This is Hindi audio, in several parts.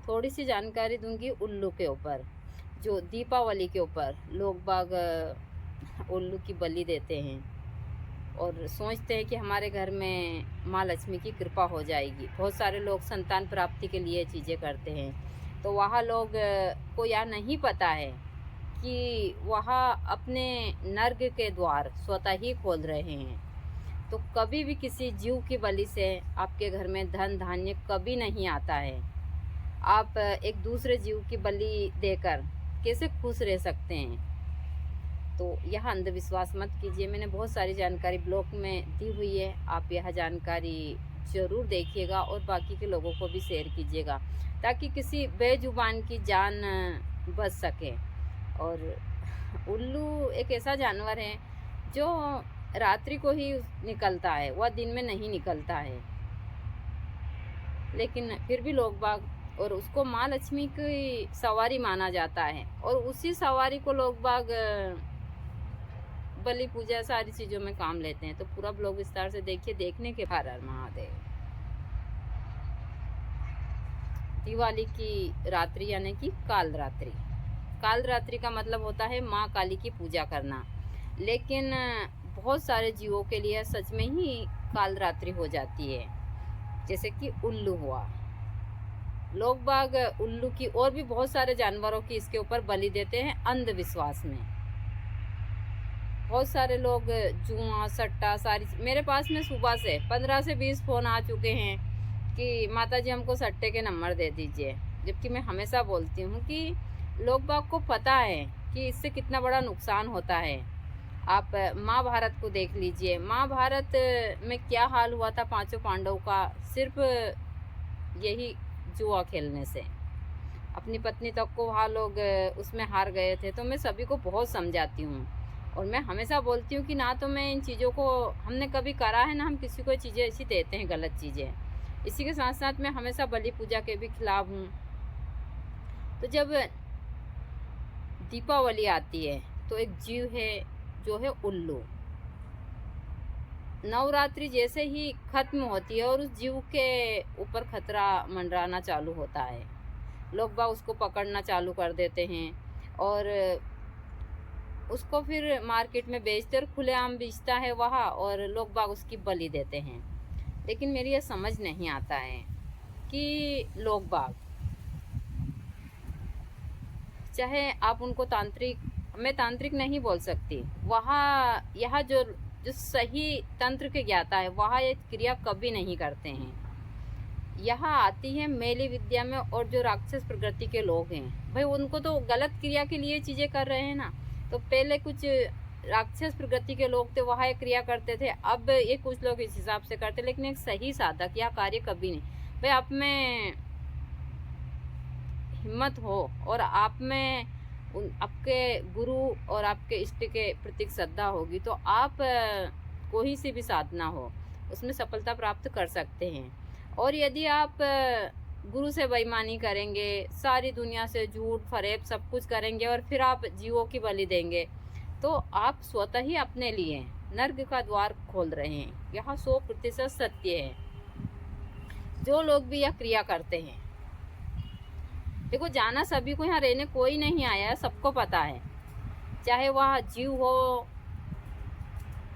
थोड़ी सी जानकारी दूंगी उल्लू के ऊपर। जो दीपावली के ऊपर लोग बाग उल्लू की बलि देते हैं और सोचते हैं कि हमारे घर में माँ लक्ष्मी की कृपा हो जाएगी। बहुत सारे लोग संतान प्राप्ति के लिए चीज़ें करते हैं। तो वहाँ लोग को यह नहीं पता है कि वहाँ अपने नर्क के द्वार स्वतः ही खोल रहे हैं। तो कभी भी किसी जीव की बलि से आपके घर में धन धान्य कभी नहीं आता है। आप एक दूसरे जीव की बलि देकर कैसे खुश रह सकते हैं? तो यह अंधविश्वास मत कीजिए। मैंने बहुत सारी जानकारी ब्लॉग में दी हुई है, आप यह जानकारी ज़रूर देखिएगा और बाकी के लोगों को भी शेयर कीजिएगा ताकि किसी बेजुबान की जान बच सके। और उल्लू एक ऐसा जानवर है जो रात्रि को ही निकलता है, वह दिन में नहीं निकलता है। लेकिन फिर भी लोग बाग और उसको माँ लक्ष्मी की सवारी माना जाता है और उसी सवारी को लोग बाग बलि पूजा सारी चीज़ों में काम लेते हैं। तो पूरा ब्लॉग विस्तार से देखिए। देखने के हर हर महादेव। दिवाली की रात्रि यानी कि काल रात्रि। काल रात्रि का मतलब होता है माँ काली की पूजा करना। लेकिन बहुत सारे जीवों के लिए सच में ही काल रात्रि हो जाती है, जैसे कि उल्लू हुआ। लोग बाग उल्लू की और भी बहुत सारे जानवरों की इसके ऊपर बलि देते हैं अंधविश्वास में। बहुत सारे लोग जुआ सट्टा सारी मेरे पास में सुबह से 15 से 20 फ़ोन आ चुके हैं कि माता जी हमको सट्टे के नंबर दे दीजिए। जबकि मैं हमेशा बोलती हूँ कि लोग बाग को पता है कि इससे कितना बड़ा नुकसान होता है। आप महाभारत को देख लीजिए। महाभारत में क्या हाल हुआ था पांचों पांडवों का, सिर्फ यही जुआ खेलने से। अपनी पत्नी तक को वहाँ लोग उसमें हार गए थे। तो मैं सभी को बहुत समझाती हूँ और मैं हमेशा बोलती हूँ कि ना तो मैं इन चीज़ों को हमने कभी करा है, ना हम किसी को चीज़ें ऐसी देते हैं गलत चीज़ें। इसी के साथ साथ मैं हमेशा बलि पूजा के भी खिलाफ हूँ। तो जब दीपावली आती है तो एक जीव है जो है उल्लू। नवरात्रि जैसे ही खत्म होती है और उस जीव के ऊपर खतरा मंडराना चालू होता है, लोग बाग उसको पकड़ना चालू कर देते हैं और उसको फिर मार्केट में बेचते और खुलेआम बेचता है वहाँ, और लोग बाग उसकी बलि देते हैं। लेकिन मेरी ये समझ नहीं आता है कि लोग बाग, चाहे आप उनको तांत्रिक, मैं तांत्रिक नहीं बोल सकती, वहाँ यह जो सही तंत्र के ज्ञाता है वहाँ ये क्रिया कभी नहीं करते हैं। यहाँ आती है मेली विद्या में, और जो राक्षस प्रकृति के लोग हैं भाई उनको तो गलत क्रिया के लिए चीज़ें कर रहे हैं ना। तो पहले कुछ राक्षस प्रकृति के लोग थे वहाँ ये क्रिया करते थे, अब ये कुछ लोग इस हिसाब से करते। लेकिन एक सही साधक यह कार्य कभी नहीं। भाई आप में हिम्मत हो और आप में आपके गुरु और आपके इष्ट के प्रति श्रद्धा होगी तो आप कोई सी भी साधना हो उसमें सफलता प्राप्त कर सकते हैं। और यदि आप गुरु से बेईमानी करेंगे, सारी दुनिया से झूठ फरेब सब कुछ करेंगे और फिर आप जीवों की बलि देंगे, तो आप स्वतः ही अपने लिए नर्क का द्वार खोल रहे हैं। यह 100% सत्य है। जो लोग भी यह क्रिया करते हैं, देखो जाना सभी को, यहाँ रहने कोई नहीं आया है, सबको पता है। चाहे वह जीव हो,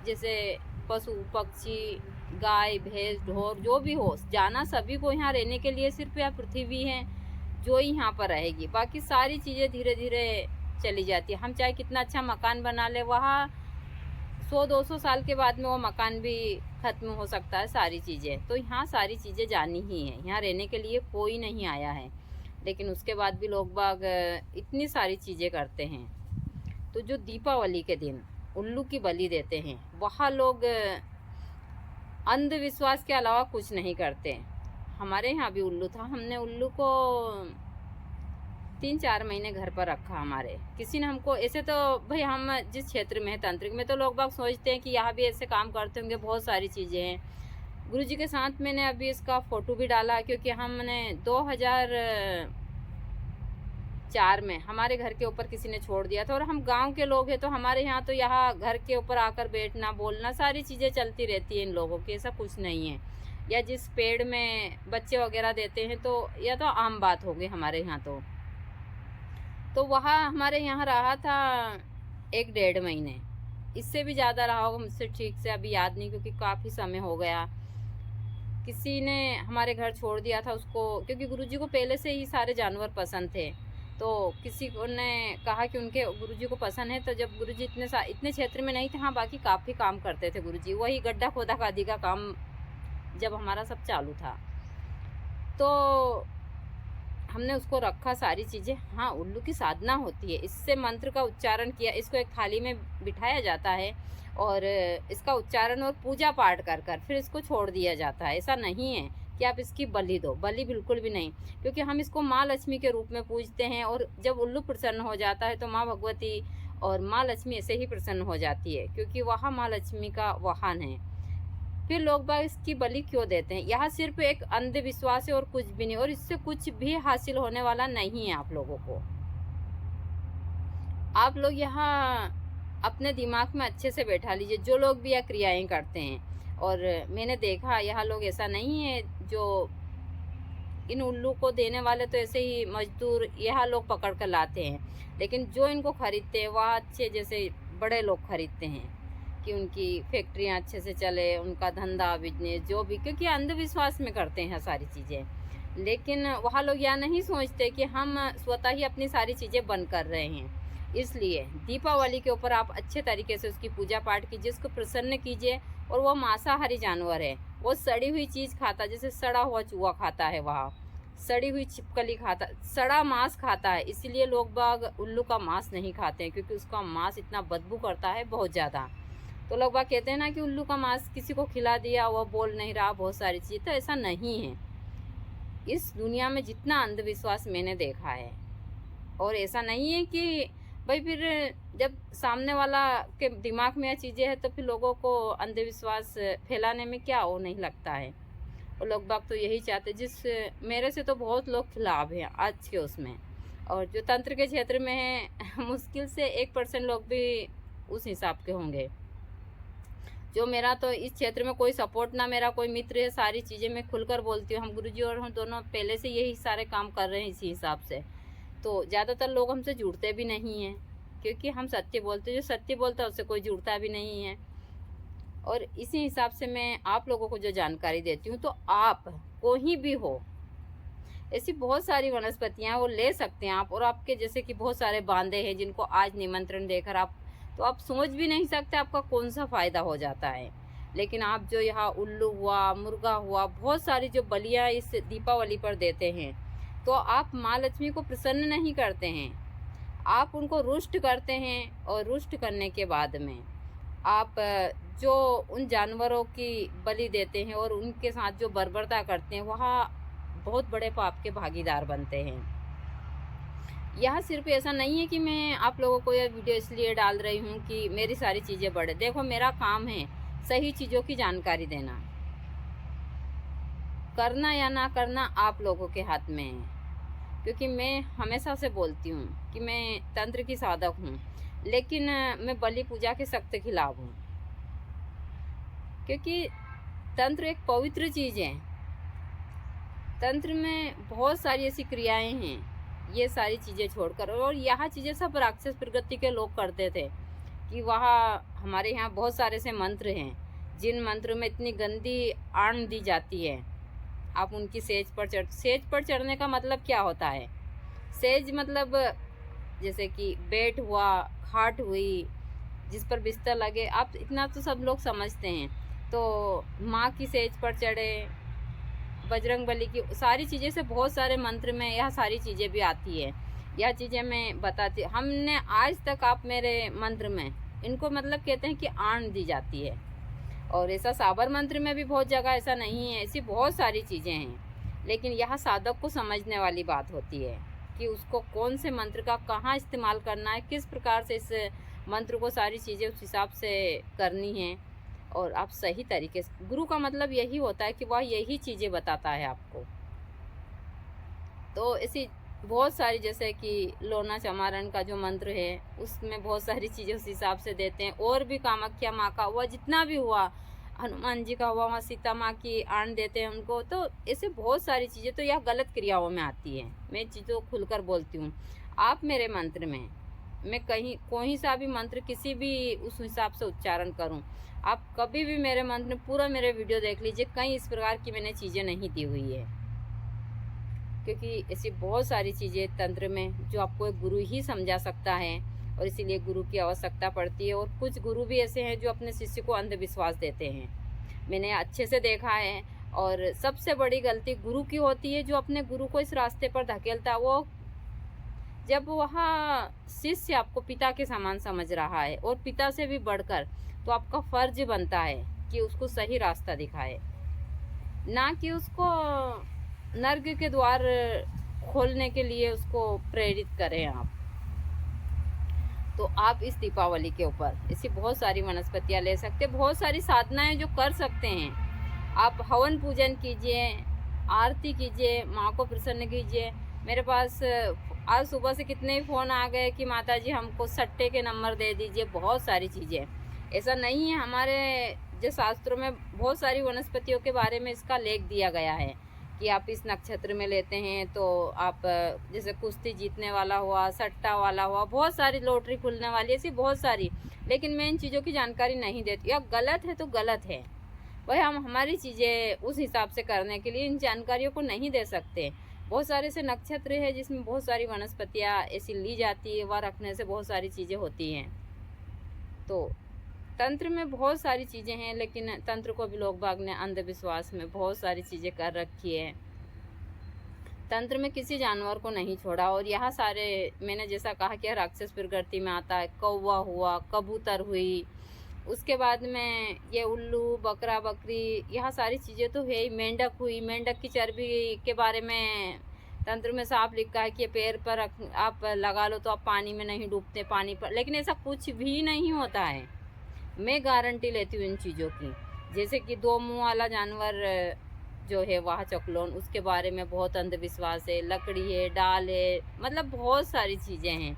जैसे पशु पक्षी गाय भैंस ढोर जो भी हो, जाना सभी को यहाँ रहने के लिए। सिर्फ यह पृथ्वी है जो ही यहाँ पर रहेगी, बाकी सारी चीज़ें धीरे धीरे चली जाती है। हम चाहे कितना अच्छा मकान बना ले, वहाँ 100-200 साल के बाद में वो मकान भी खत्म हो सकता है, सारी चीज़ें। तो यहाँ सारी चीज़ें जानी ही है, यहाँ रहने के लिए कोई नहीं आया है। लेकिन उसके बाद भी लोग बाग इतनी सारी चीज़ें करते हैं। तो जो दीपावली के दिन उल्लू की बलि देते हैं, वहाँ लोग अंधविश्वास के अलावा कुछ नहीं करते। हमारे यहाँ भी उल्लू था, हमने उल्लू को 3-4 महीने घर पर रखा। हमारे किसी ने हमको ऐसे, तो भाई हम जिस क्षेत्र में है तांत्रिक में, तो लोग बाग सोचते हैं कि यहाँ भी ऐसे काम करते होंगे, बहुत सारी चीज़ें हैं। गुरुजी के साथ मैंने अभी इसका फ़ोटो भी डाला, क्योंकि हमने 2004 में हमारे घर के ऊपर किसी ने छोड़ दिया था, और हम गांव के लोग हैं तो हमारे यहाँ तो यहाँ घर के ऊपर आकर बैठना बोलना सारी चीज़ें चलती रहती हैं इन लोगों की, ऐसा कुछ नहीं है। या जिस पेड़ में बच्चे वगैरह देते हैं, तो यह तो आम बात हो गई हमारे यहाँ। तो वह हमारे यहाँ रहा था 1-1.5 महीने, इससे भी ज़्यादा रहा होगा, मुझसे ठीक से अभी याद नहीं, क्योंकि काफ़ी समय हो गया। किसी ने हमारे घर छोड़ दिया था उसको, क्योंकि गुरुजी को पहले से ही सारे जानवर पसंद थे। तो किसी को ने कहा कि उनके गुरुजी को पसंद है, तो जब गुरुजी इतने क्षेत्र में नहीं थे, हाँ बाकी काफ़ी काम करते थे गुरुजी, वही गड्ढा खोदा खादी का काम जब हमारा सब चालू था, तो हमने उसको रखा सारी चीज़ें। हाँ, उल्लू की साधना होती है, इससे मंत्र का उच्चारण किया, इसको एक थाली में बिठाया जाता है और इसका उच्चारण और पूजा पाठ कर फिर इसको छोड़ दिया जाता है। ऐसा नहीं है कि आप इसकी बलि दो, बलि बिल्कुल भी नहीं, क्योंकि हम इसको माँ लक्ष्मी के रूप में पूजते हैं। और जब उल्लू प्रसन्न हो जाता है तो माँ भगवती और माँ लक्ष्मी ऐसे ही प्रसन्न हो जाती है, क्योंकि वह माँ लक्ष्मी का वाहन है। फिर लोग बाग इसकी बलि क्यों देते हैं? यह सिर्फ एक अंधविश्वास है और कुछ भी नहीं, और इससे कुछ भी हासिल होने वाला नहीं है आप लोगों को। आप लोग यहाँ अपने दिमाग में अच्छे से बैठा लीजिए, जो लोग भी यह क्रियाएं करते हैं। और मैंने देखा यहाँ लोग ऐसा नहीं है, जो इन उल्लू को देने वाले तो ऐसे ही मजदूर यहाँ लोग पकड़ कर लाते हैं, लेकिन जो इनको खरीदते हैं वह अच्छे जैसे बड़े लोग खरीदते हैं कि उनकी फैक्ट्रियाँ अच्छे से चले, उनका धंधा बिजनेस जो भी, क्योंकि अंधविश्वास में करते हैं सारी चीज़ें। लेकिन वहाँ लोग यह नहीं सोचते कि हम स्वतः ही अपनी सारी चीज़ें बंद कर रहे हैं। इसलिए दीपावली के ऊपर आप अच्छे तरीके से उसकी पूजा पाठ कीजिए, उसको प्रसन्न कीजिए। और वो मांसाहारी जानवर है, वो सड़ी हुई चीज़ खाता, जैसे सड़ा हुआ चूहा खाता है, वह सड़ी हुई छिपकली खाता, सड़ा मांस खाता है। इसीलिए लोग बाग उल्लू का मांस नहीं खाते हैं, क्योंकि उसका मांस इतना बदबू करता है बहुत ज़्यादा। तो लोग बाग कहते हैं ना कि उल्लू का मांस किसी को खिला दिया, वह बोल नहीं रहा, बहुत सारी चीज़, तो ऐसा नहीं है। इस दुनिया में जितना अंधविश्वास मैंने देखा है, और ऐसा नहीं है कि भाई फिर जब सामने वाला के दिमाग में यह चीज़ें हैं तो फिर लोगों को अंधविश्वास फैलाने में क्या वो नहीं लगता है। और लोग बाग तो यही चाहते, मेरे से तो बहुत लोग खिलाफ हैं आज के उसमें, और जो तंत्र के क्षेत्र में है मुश्किल से 1% लोग भी उस हिसाब के होंगे। जो मेरा तो इस क्षेत्र में कोई सपोर्ट ना मेरा कोई मित्र है, सारी चीज़ें मैं खुलकर बोलती हूँ। हम गुरुजी और हम दोनों पहले से यही सारे काम कर रहे हैं इसी हिसाब से, तो ज़्यादातर लोग हमसे जुड़ते भी नहीं हैं, क्योंकि हम सत्य बोलते हैं। जो सत्य बोलता है उससे कोई जुड़ता भी नहीं है। और इसी हिसाब से मैं आप लोगों को जो जानकारी देती हूँ, तो आप कोई भी हो, ऐसी बहुत सारी वनस्पतियाँ वो ले सकते हैं आप। और आपके जैसे कि बहुत सारे बांधे हैं जिनको आज निमंत्रण देकर आप, तो आप सोच भी नहीं सकते आपका कौन सा फ़ायदा हो जाता है। लेकिन आप जो यहाँ उल्लू हुआ, मुर्गा हुआ, बहुत सारी जो बलियाँ इस दीपावली पर देते हैं, तो आप माँ लक्ष्मी को प्रसन्न नहीं करते हैं, आप उनको रुष्ट करते हैं। और रुष्ट करने के बाद में आप जो उन जानवरों की बलि देते हैं और उनके साथ जो बर्बरता करते हैं, वहाँ बहुत बड़े पाप के भागीदार बनते हैं। यह सिर्फ ऐसा नहीं है कि मैं आप लोगों को यह वीडियो इसलिए डाल रही हूँ कि मेरी सारी चीज़ें बढ़े। देखो, मेरा काम है सही चीज़ों की जानकारी देना, करना या ना करना आप लोगों के हाथ में है। क्योंकि मैं हमेशा से बोलती हूँ कि मैं तंत्र की साधक हूँ, लेकिन मैं बलि पूजा के सख्त खिलाफ हूँ, क्योंकि तंत्र एक पवित्र चीज़ है। तंत्र में बहुत सारी ऐसी क्रियाएं हैं, ये सारी चीज़ें छोड़कर। और यह चीज़ें सब राक्षस प्रगति के लोग करते थे कि वहाँ हमारे यहाँ बहुत सारे से मंत्र हैं, जिन मंत्रों में इतनी गंदी आण दी जाती है। आप उनकी सेज पर चढ़ने का मतलब क्या होता है? सेज मतलब जैसे कि बेड हुआ, खाट हुई, जिस पर बिस्तर लगे, आप इतना तो सब लोग समझते हैं। तो माँ की सेज पर चढ़े, बजरंग बली की सारी चीज़ें से बहुत सारे मंत्र में यह सारी चीज़ें भी आती है। यह चीज़ें मैं बताती, हमने आज तक आप मेरे मंत्र में इनको मतलब कहते हैं कि आण दी जाती है। और ऐसा साबर मंत्र में भी बहुत जगह ऐसा नहीं है, ऐसी बहुत सारी चीज़ें हैं। लेकिन यह साधक को समझने वाली बात होती है कि उसको कौन से मंत्र का कहाँ इस्तेमाल करना है, किस प्रकार से इस मंत्र को सारी चीज़ें उस हिसाब से करनी है। और आप सही तरीके से, गुरु का मतलब यही होता है कि वह यही चीज़ें बताता है आपको। तो ऐसी बहुत सारी, जैसे कि लोना चमारण का जो मंत्र है उसमें बहुत सारी चीज़ें उस हिसाब से देते हैं। और भी कामाख्या माँ का हुआ, जितना भी हुआ, हनुमान जी का हुआ, वहाँ सीता माँ की आन देते हैं उनको, तो ऐसे बहुत सारी चीज़ें तो यह गलत क्रियाओं में आती है। मैं चीज़ों खुलकर बोलती हूँ। आप मेरे मंत्र में, मैं कहीं कोई सा भी मंत्र किसी भी उस हिसाब से उच्चारण करूँ, आप कभी भी मेरे मंत्र में पूरा मेरे वीडियो देख लीजिए, कहीं इस प्रकार की मैंने चीज़ें नहीं दी हुई है। क्योंकि ऐसी बहुत सारी चीज़ें तंत्र में जो आपको एक गुरु ही समझा सकता है, और इसीलिए गुरु की आवश्यकता पड़ती है। और कुछ गुरु भी ऐसे हैं जो अपने शिष्य को अंधविश्वास देते हैं, मैंने अच्छे से देखा है। और सबसे बड़ी गलती गुरु की होती है, जो अपने गुरु को इस रास्ते पर धकेलता है। वो जब वह शिष्य आपको पिता के समान समझ रहा है और पिता से भी बढ़कर, तो आपका फर्ज बनता है कि उसको सही रास्ता दिखाए, ना कि उसको नर्क के द्वार खोलने के लिए उसको प्रेरित करें आप। तो आप इस दीपावली के ऊपर ऐसी बहुत सारी वनस्पतियाँ ले सकते, बहुत सारी साधनाएं जो कर सकते हैं। आप हवन पूजन कीजिए, आरती कीजिए, माँ को प्रसन्न कीजिए। मेरे पास आज सुबह से कितने ही फ़ोन आ गए कि माता जी हमको सट्टे के नंबर दे दीजिए, बहुत सारी चीज़ें। ऐसा नहीं है, हमारे जो शास्त्रों में बहुत सारी वनस्पतियों के बारे में इसका लेख दिया गया है कि आप इस नक्षत्र में लेते हैं तो आप, जैसे कुश्ती जीतने वाला हुआ, सट्टा वाला हुआ, बहुत सारी लॉटरी खुलने वाली, ऐसी बहुत सारी। लेकिन मैं इन चीज़ों की जानकारी नहीं देती। या गलत है तो गलत है, वही हम हमारी चीज़ें उस हिसाब से करने के लिए इन जानकारियों को नहीं दे सकते। बहुत सारे ऐसे नक्षत्र है जिसमें बहुत सारी वनस्पतियाँ ऐसी ली जाती है, वह रखने से बहुत सारी चीज़ें होती हैं। तो तंत्र में बहुत सारी चीज़ें हैं, लेकिन तंत्र को भी लोग बाग ने अंधविश्वास में बहुत सारी चीज़ें कर रखी है। तंत्र में किसी जानवर को नहीं छोड़ा। और यहाँ सारे मैंने जैसा कहा कि राक्षस प्रकृति में आता है, कौवा हुआ, कबूतर हुई, उसके बाद में ये उल्लू, बकरा, बकरी, यहाँ सारी चीज़ें तो है ही। मेंढक हुई, मेंढक की चर्बी के बारे में तंत्र में साफ लिखा है कि पैर पर आप लगा लो तो आप पानी में नहीं डूबते, पानी पर। लेकिन ऐसा कुछ भी नहीं होता है, मैं गारंटी लेती हूँ इन चीज़ों की। जैसे कि दो मुंह वाला जानवर जो है वह चकलोन, उसके बारे में बहुत अंधविश्वास है। लकड़ी है, डाल है, मतलब बहुत सारी चीज़ें हैं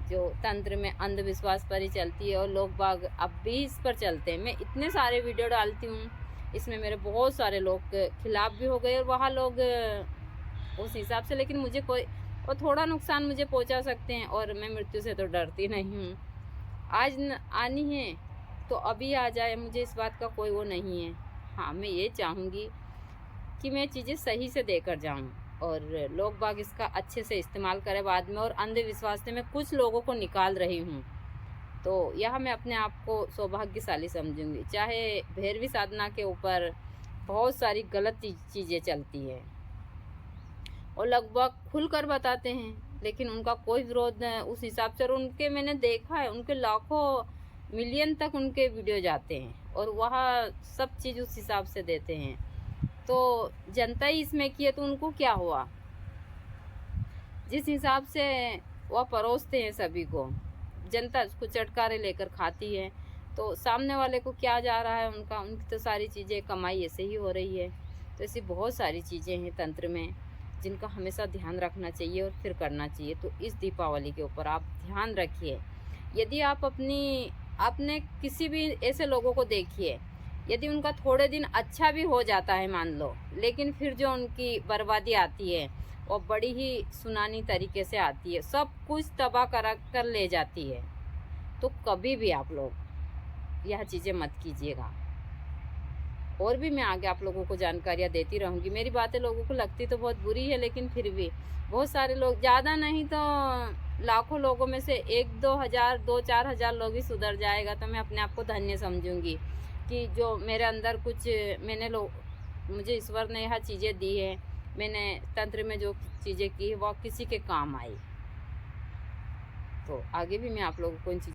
जो तंत्र में अंधविश्वास पर ही चलती है, और लोग बाग अब भी इस पर चलते हैं। मैं इतने सारे वीडियो डालती हूँ, इसमें मेरे बहुत सारे लोग खिलाफ भी हो गए, और वहाँ लोग उस हिसाब से, लेकिन मुझे कोई और थोड़ा नुकसान मुझे पहुँचा सकते हैं, और मैं मृत्यु से तो डरती नहीं हूँ। आज आनी है तो अभी आ जाए, मुझे इस बात का कोई वो नहीं है। हाँ, मैं ये चाहूँगी कि मैं चीज़ें सही से देकर जाऊँ, और लोग बाग इसका अच्छे से इस्तेमाल करें बाद में। और अंधविश्वास से मैं कुछ लोगों को निकाल रही हूँ, तो यह मैं अपने आप को सौभाग्यशाली समझूंगी। चाहे भैरवी साधना के ऊपर बहुत सारी गलत चीज़ें चलती है, और लगभग खुलकर बताते हैं, लेकिन उनका कोई विरोध उस हिसाब से। और उनके मैंने देखा है, उनके लाखों मिलियन तक उनके वीडियो जाते हैं, और वह सब चीज़ उस हिसाब से देते हैं। तो जनता ही इसमें की है, तो उनको क्या हुआ? जिस हिसाब से वह परोसते हैं सभी को, जनता उसको चटकारे लेकर खाती है, तो सामने वाले को क्या जा रहा है उनकी तो सारी चीज़ें कमाई ऐसे ही हो रही है। तो ऐसी बहुत सारी चीज़ें हैं तंत्र में जिनका हमेशा ध्यान रखना चाहिए और फिर करना चाहिए। तो इस दीपावली के ऊपर आप ध्यान रखिए। यदि आप अपने किसी भी ऐसे लोगों को देखिए, यदि उनका थोड़े दिन अच्छा भी हो जाता है मान लो, लेकिन फिर जो उनकी बर्बादी आती है वो बड़ी ही सुनानी तरीके से आती है, सब कुछ तबाह कर ले जाती है। तो कभी भी आप लोग यह चीज़ें मत कीजिएगा। और भी मैं आगे आप लोगों को जानकारियाँ देती रहूँगी। मेरी बातें लोगों को लगती तो बहुत बुरी है, लेकिन फिर भी बहुत सारे लोग, ज़्यादा नहीं तो लाखों लोगों में से 1-2 हज़ार, 2-4 हज़ार लोग ही सुधर जाएगा, तो मैं अपने आप को धन्य समझूंगी कि जो मेरे अंदर कुछ मुझे ईश्वर ने यह चीज़ें दी है, मैंने तंत्र में जो चीज़ें की वो किसी के काम आई। तो आगे भी मैं आप लोगों को इन